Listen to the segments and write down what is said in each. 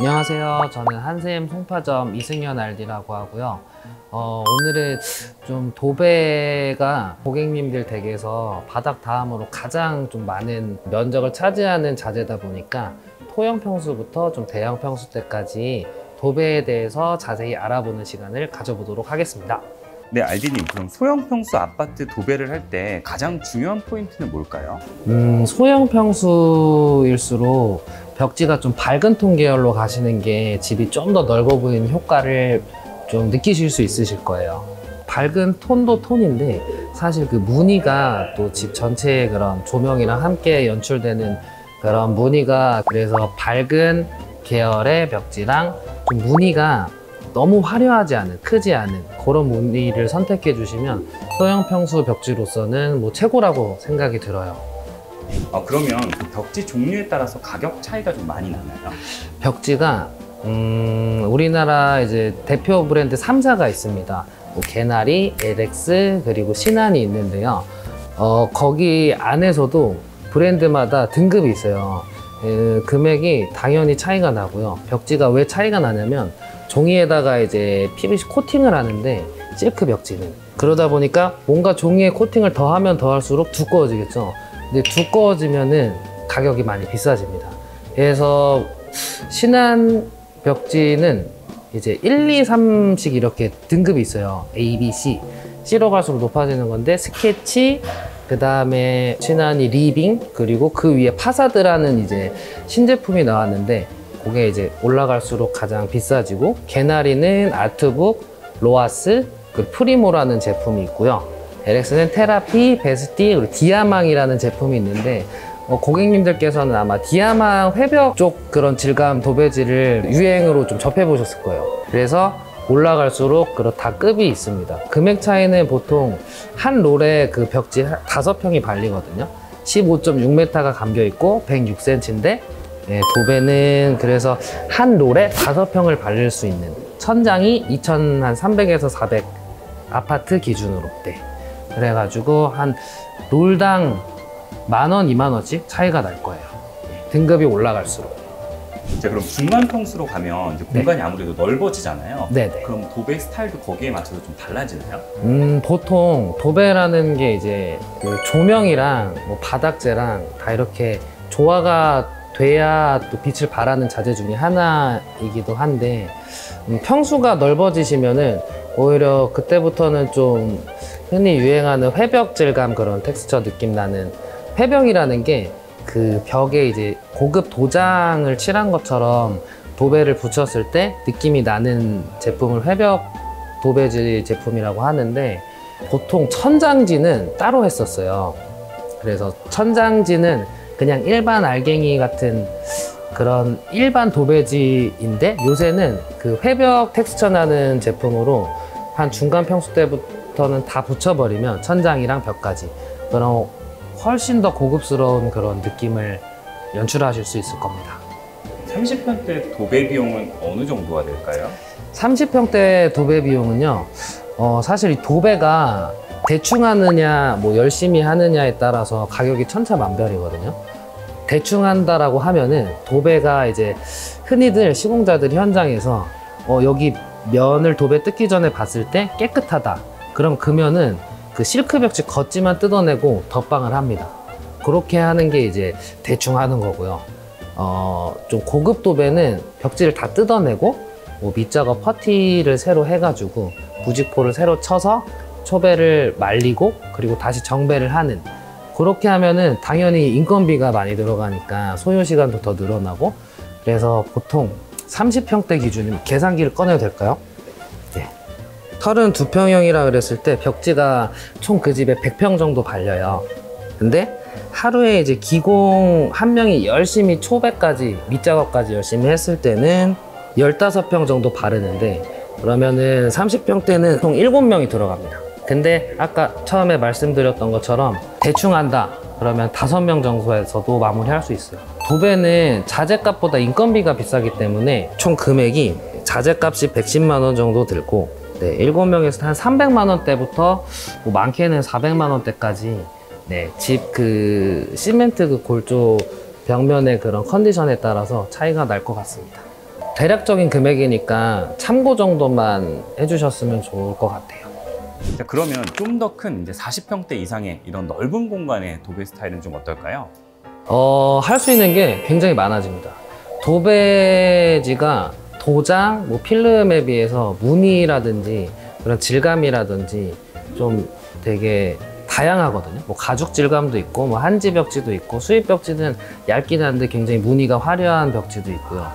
안녕하세요. 저는 한샘 송파점 이승현 RD라고 하고요. 오늘은 좀 도배가 고객님들 댁에서 바닥 다음으로 가장 좀 많은 면적을 차지하는 자재다 보니까 토형 평수부터 좀 대형 평수 때까지 도배에 대해서 자세히 알아보는 시간을 가져보도록 하겠습니다. 네, RD님, 그럼 소형 평수 아파트 도배를 할 때 가장 중요한 포인트는 뭘까요? 소형 평수일수록 벽지가 좀 밝은 톤 계열로 가시는 게 집이 좀 더 넓어 보이는 효과를 좀 느끼실 수 있으실 거예요. 밝은 톤도 톤인데 사실 그 무늬가 또 집 전체의 그런 조명이랑 함께 연출되는 그런 무늬가, 그래서 밝은 계열의 벽지랑 좀 무늬가 너무 화려하지 않은, 크지 않은 그런 무늬를 선택해 주시면 소형 평수 벽지로서는 뭐 최고라고 생각이 들어요. 그러면 그 벽지 종류에 따라서 가격 차이가 좀 많이 나나요? 벽지가 우리나라 이제 대표 브랜드 3사가 있습니다. 뭐 개나리, LX, 그리고 신한이 있는데요. 거기 안에서도 브랜드마다 등급이 있어요. 금액이 당연히 차이가 나고요. 벽지가 왜 차이가 나냐면 종이에다가 이제 PVC 코팅을 하는데, 실크 벽지는 그러다 보니까 뭔가 종이에 코팅을 더 하면 더 할수록 두꺼워지겠죠. 근데 두꺼워지면은 가격이 많이 비싸집니다. 그래서 신한 벽지는 이제 1, 2, 3씩 이렇게 등급이 있어요. A, B, C. C로 갈수록 높아지는 건데, 스케치, 그 다음에 신한이 리빙, 그리고 그 위에 파사드라는 이제 신제품이 나왔는데, 그게 이제 올라갈수록 가장 비싸지고, 개나리는 아트북, 로아스, 그리고 프리모라는 제품이 있고요. LX는 테라피, 베스티, 그리고 디아망이라는 제품이 있는데, 고객님들께서는 아마 디아망 회벽 쪽 그런 질감 도배지를 유행으로 좀 접해보셨을 거예요. 그래서 올라갈수록 다 급이 있습니다. 금액 차이는 보통 한 롤에 그 벽지 5평이 발리거든요. 15.6m가 감겨 있고 106cm인데, 도배는 그래서 한 롤에 5평을 발릴 수 있는, 천장이 2,300에서 400 아파트 기준으로. 그래가지고 한 롤당 10,000원, 20,000원씩 차이가 날 거예요. 등급이 올라갈수록. 이제 그럼 중간 평수로 가면 이제 공간이 아무래도 넓어지잖아요. 네네. 그럼 도배 스타일도 거기에 맞춰서 좀 달라지나요? 보통 도배라는 게 이제 그 조명이랑 뭐 바닥재랑 다 이렇게 조화가 돼야 또 빛을 발하는 자재 중에 하나이기도 한데, 평수가 넓어지시면은 오히려 그때부터는 좀 흔히 유행하는 회벽 질감, 그런 텍스처 느낌 나는, 회벽이라는 게 그 벽에 이제 고급 도장을 칠한 것처럼 도배를 붙였을 때 느낌이 나는 제품을 회벽 도배지 제품이라고 하는데, 보통 천장지는 따로 했었어요. 그래서 천장지는 그냥 일반 알갱이 같은 그런 일반 도배지인데, 요새는 그 회벽 텍스처 나는 제품으로 한 중간 평수 때부터는 다 붙여버리면 천장이랑 벽까지 그럼 훨씬 더 고급스러운 그런 느낌을 연출하실 수 있을 겁니다. 30평대 도배 비용은 어느 정도가 될까요? 30평대 도배 비용은요, 사실 이 도배가 대충 하느냐 뭐 열심히 하느냐에 따라서 가격이 천차만별이거든요. 대충 한다라고 하면은, 도배가 이제 흔히들 시공자들 현장에서 여기 면을 도배 뜯기 전에 봤을 때 깨끗하다, 그럼 그면은 그 실크 벽지 겉지만 뜯어내고 덧방을 합니다. 그렇게 하는 게 이제 대충 하는 거고요. 좀 고급 도배는 벽지를 다 뜯어내고 뭐 밑작업 퍼티를 새로 해가지고 부직포를 새로 쳐서 초배를 말리고 그리고 다시 정배를 하는, 그렇게 하면은 당연히 인건비가 많이 들어가니까 소요 시간도 더 늘어나고, 그래서 보통 30평대 기준이면 계산기를 꺼내도 될까요? 네. 32평형이라 그랬을 때 벽지가 총 그 집에 100평 정도 발려요. 근데 하루에 이제 기공 한 명이 열심히 초배까지, 밑작업까지 열심히 했을 때는 15평 정도 바르는데, 그러면은 30평대는 총 7명이 들어갑니다. 근데 아까 처음에 말씀드렸던 것처럼 대충 한다 그러면 5명 정도에서도 마무리할 수 있어요. 도배는 자재값보다 인건비가 비싸기 때문에 총 금액이 자재값이 110만 원 정도 들고, 7명에서 한 300만 원대부터 뭐 많게는 400만 원대까지 집 그 시멘트 그 골조 벽면의 그런 컨디션에 따라서 차이가 날 것 같습니다. 대략적인 금액이니까 참고 정도만 해주셨으면 좋을 것 같아요. 자, 그러면 좀 더 큰 이제 40평대 이상의 이런 넓은 공간의 도배 스타일은 좀 어떨까요? 할 수 있는 게 굉장히 많아집니다. 도배지가 도장, 뭐 필름에 비해서 무늬라든지 그런 질감이라든지 좀 되게 다양하거든요. 뭐 가죽 질감도 있고, 뭐 한지 벽지도 있고, 수입 벽지는 얇긴 한데 굉장히 무늬가 화려한 벽지도 있고요.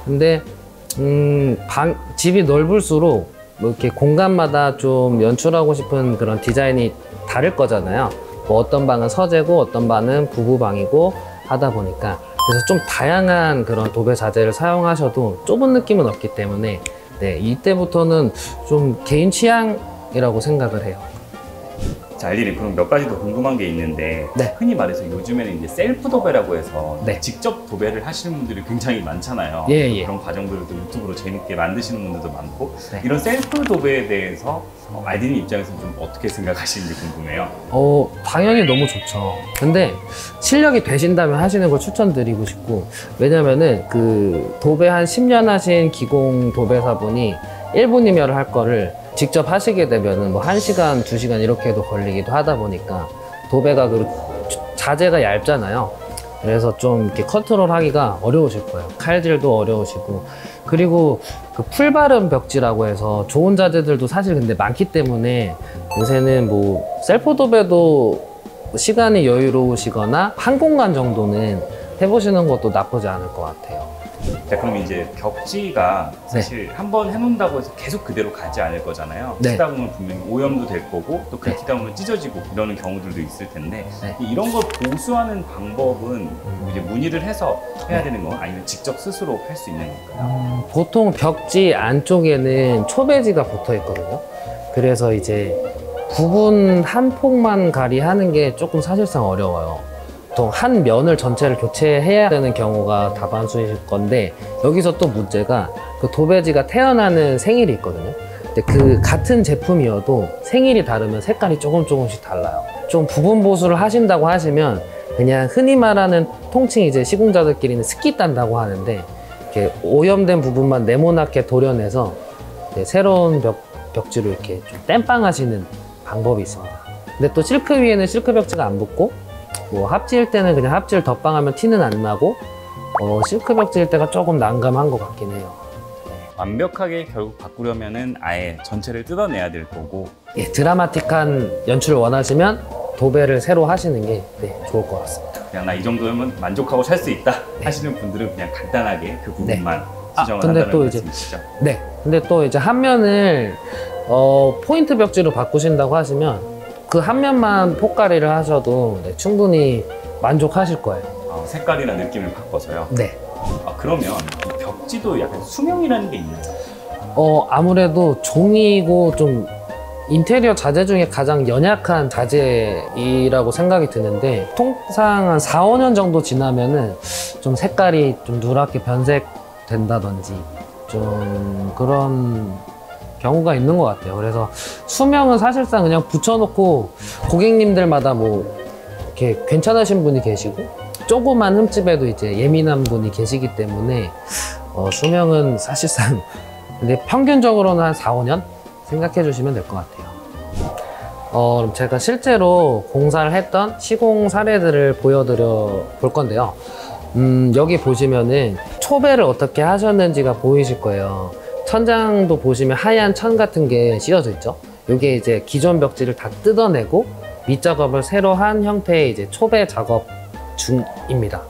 근데 집이 넓을수록 뭐 이렇게 공간마다 좀 연출하고 싶은 그런 디자인이 다를 거잖아요. 뭐 어떤 방은 서재고 어떤 방은 부부방이고 하다 보니까 그래서 좀 다양한 그런 도배 자재를 사용하셔도 좁은 느낌은 없기 때문에 네, 이때부터는 좀 개인 취향이라고 생각을 해요. 자, 알리님, 그럼 몇 가지 더 궁금한 게 있는데 네. 흔히 말해서 요즘에는 이제 셀프 도배라고 해서 네. 직접 도배를 하시는 분들이 굉장히 많잖아요. 예, 예. 그런 과정들을 또 유튜브로 재밌게 만드시는 분들도 많고 네. 이런 셀프 도배에 대해서 알리님 입장에서는 좀 어떻게 생각하시는지 궁금해요. 당연히 너무 좋죠. 근데 실력이 되신다면 하시는 걸 추천드리고 싶고, 왜냐면은 그 도배 한 10년 하신 기공 도배사분이 1분이면 할 거를 직접 하시게 되면은 뭐 1시간, 2시간 이렇게도 걸리기도 하다 보니까 도배가 그 자재가 얇잖아요. 그래서 좀 이렇게 컨트롤 하기가 어려우실 거예요. 칼질도 어려우시고. 그리고 그 풀바른 벽지라고 해서 좋은 자재들도 사실 근데 많기 때문에 요새는 뭐 셀프 도배도 시간이 여유로우시거나 한 공간 정도는 해보시는 것도 나쁘지 않을 것 같아요. 자, 그럼 이제 벽지가 사실 한번 해놓는다고 해서 계속 그대로 가지 않을 거잖아요. 네. 치다 보면 분명히 오염도 될 거고 또 긁히다 보면 찢어지고 이러는 경우들도 있을 텐데 네. 이런 걸 보수하는 방법은 이제 문의를 해서 해야 되는 건가요? 아니면 직접 스스로 할 수 있는 건가요? 보통 벽지 안쪽에는 초배지가 붙어 있거든요. 그래서 이제 부분 한 폭만 가리하는 게 조금 사실상 어려워요. 보통 한 면을 전체를 교체해야 되는 경우가 다반수이실 건데, 여기서 또 문제가 그 도배지가 태어나는 생일이 있거든요. 근데 그 같은 제품이어도 생일이 다르면 색깔이 조금씩 달라요. 좀 부분 보수를 하신다고 하시면 그냥 흔히 말하는 통칭 이제 시공자들끼리는 스키 딴다고 하는데, 이렇게 오염된 부분만 네모나게 도려내서 새로운 벽지로 이렇게 좀 땜빵하시는 방법이 있습니다. 근데 또 실크 위에는 실크 벽지가 안 붙고, 뭐 합지일 때는 그냥 합지를 덧방하면 티는 안 나고, 실크 벽지일 때가 조금 난감한 것 같긴 해요. 완벽하게 결국 바꾸려면은 아예 전체를 뜯어내야 될 거고. 예, 드라마틱한 연출을 원하시면 도배를 새로 하시는 게 좋을 것 같습니다. 그냥 나 이 정도면 만족하고 살 수 있다 하시는 분들은 그냥 간단하게 그 부분만 수정을 근데 한다는 또 이제 말씀이시죠? 네, 근데 또 이제 한 면을 포인트 벽지로 바꾸신다고 하시면 그 한 면만 폭가리를 하셔도 충분히 만족하실 거예요. 색깔이나 느낌을 바꿔서요? 네. 그러면 이 벽지도 약간 수명이라는 게 있나요? 아무래도 종이고 좀 인테리어 자재 중에 가장 연약한 자재이라고 생각이 드는데, 통상 한 4, 5년 정도 지나면은 좀 색깔이 좀 누렇게 변색된다든지 좀 그런 경우가 있는 것 같아요. 그래서 수명은 사실상 그냥 붙여놓고 고객님들마다 뭐 이렇게 괜찮으신 분이 계시고 조그만 흠집에도 이제 예민한 분이 계시기 때문에 수명은 사실상 근데 평균적으로는 한 4, 5년 생각해 주시면 될 것 같아요. 그럼 제가 실제로 공사를 했던 시공 사례들을 보여드려 볼 건데요. 여기 보시면은 초배를 어떻게 하셨는지가 보이실 거예요. 천장도 보시면 하얀 천 같은 게 씌워져 있죠. 이게 이제 기존 벽지를 다 뜯어내고 밑작업을 새로 한 형태의 이제 초배 작업 중입니다.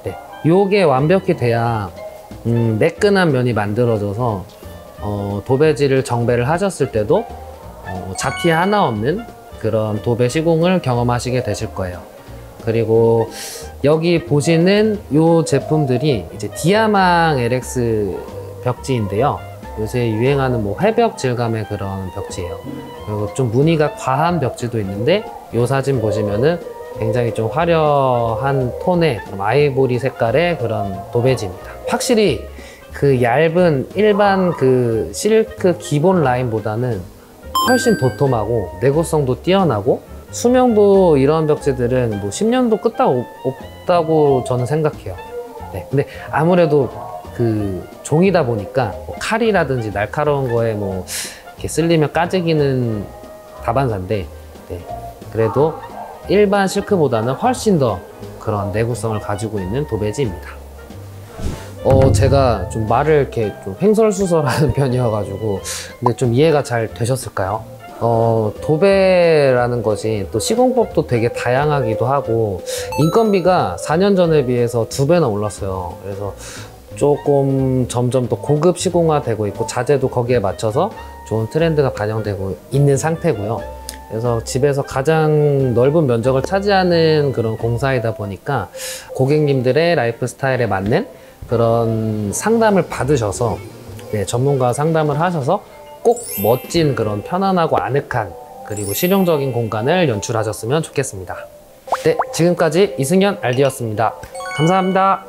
네, 요게 완벽히 돼야 매끈한 면이 만들어져서 도배지를 정배를 하셨을 때도 잡티 하나 없는 그런 도배 시공을 경험하시게 되실 거예요. 그리고 여기 보시는 요 제품들이 이제 디아망 LX 벽지인데요. 요새 유행하는 뭐 회벽 질감의 그런 벽지예요. 그리고 좀 무늬가 과한 벽지도 있는데, 요 사진 보시면은 굉장히 좀 화려한 톤의 아이보리 색깔의 그런 도배지입니다. 확실히 그 얇은 일반 그 실크 기본 라인보다는 훨씬 도톰하고 내구성도 뛰어나고, 수명도 이런 벽지들은 뭐 10년도 끄떡 없다고 저는 생각해요. 네, 근데 아무래도 그 종이다 보니까 뭐 칼이라든지 날카로운 거에 뭐 이렇게 쓸리면 까지기는 다반사인데, 네, 그래도 일반 실크보다는 훨씬 더 그런 내구성을 가지고 있는 도배지입니다. 제가 좀 말을 이렇게 좀 횡설수설하는 편이어가지고 근데 좀 이해가 잘 되셨을까요? 도배라는 것이 또 시공법도 되게 다양하기도 하고 인건비가 4년 전에 비해서 2배나 올랐어요. 그래서 조금 점점 더 고급 시공화되고 있고 자재도 거기에 맞춰서 좋은 트렌드가 반영되고 있는 상태고요. 그래서 집에서 가장 넓은 면적을 차지하는 그런 공사이다 보니까 고객님들의 라이프 스타일에 맞는 그런 상담을 받으셔서, 네, 전문가 상담을 하셔서 꼭 멋진 그런 편안하고 아늑한 그리고 실용적인 공간을 연출하셨으면 좋겠습니다. 네, 지금까지 이승현 RD였습니다. 감사합니다.